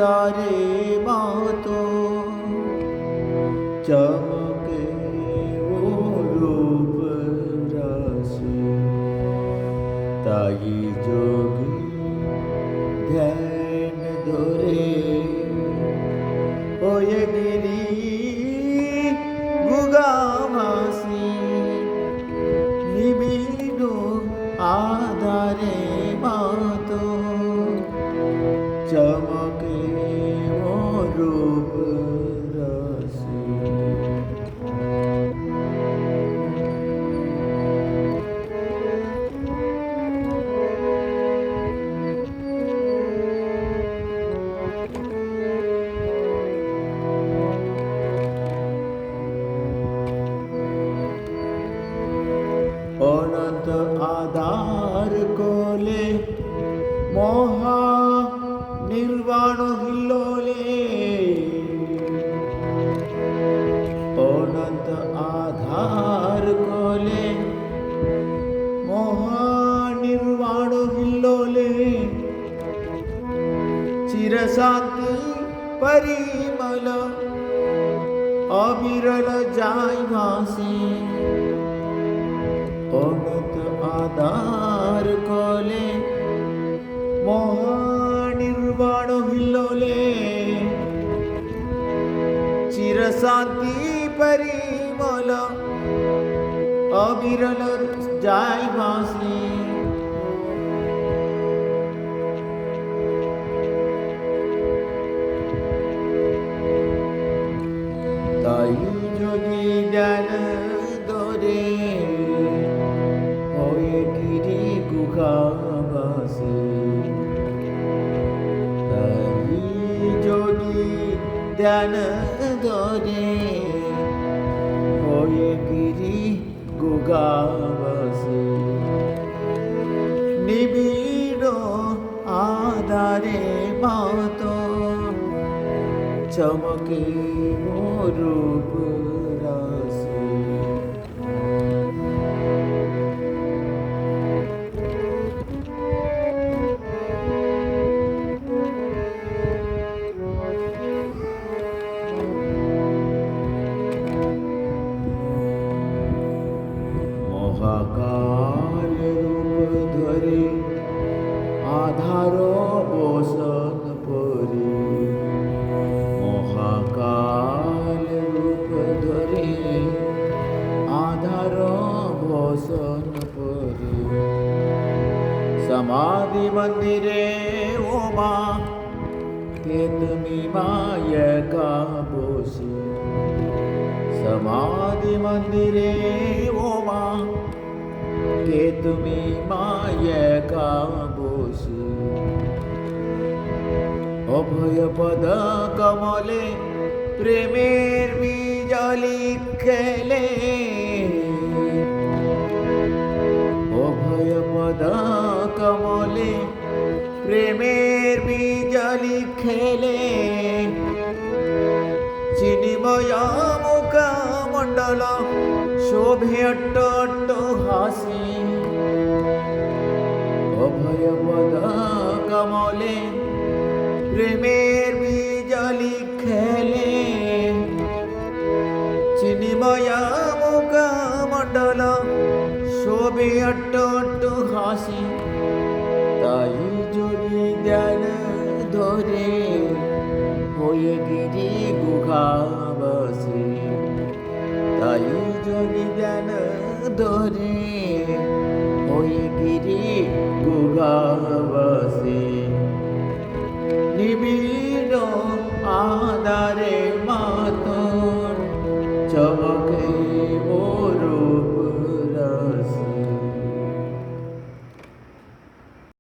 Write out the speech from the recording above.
আধারে মাতো চমকে ও রূপ রাশি তাই যোগী ধ্যান ধরে ওয়ে গিরি গুগামাসি নিবিড় আধারে মাতো চমকে ও রূপ রাশি অনন্ত আধার কোলে মহা নির্বাণ হিল্লোলে অনন্ত আধার কোলে মহা নির্বাণ হিল্লোলে চিরশান্তি পরিমল অবিরল যায় ভাসি অনন্ত আধার কোলে মহানির্বাণ হিল্লোলে চিরশান্তি পরিমল অবিরল যায় ভাসি তাই যোগী জ্ঞান ধরে হয়ে গিরি গুহাবাসী তাই যোগী ধ্যান ধরে হয়ে গিরি গুহাবাসী নিবিড় আধারে মাতো চমকে ও রূপ রাশি মহাকাল রূপ ধরে আধার বসন পরি মহাকাল রূপ ধরে আধার বসন পরি সমাধি মন্দিরে ও মা কে তুমি মায়কা বসি সমাধি মন্দিরে ও মা কে তুমি মায়কা বসি অভয় পদ কমলে প্রেমের বিজলি খেলে অভয় পদ কমলে প্রেমের বিজলি খেলে চিনিময় মুখ মণ্ডল শোভে অট্ট অট্ট হাসি অভয় পদ কমলে প্রেমের বিজলি খেলে চিনিময় মুখ মণ্ডল শোভে অট্ট অট্ট হাসি তাই যোগী ধ্যান ধরে হয়ে গিরি গুহাবাসী তাই যোগী ধ্যান ধরে হয়ে গিরি গুহাবাসী নিবিড়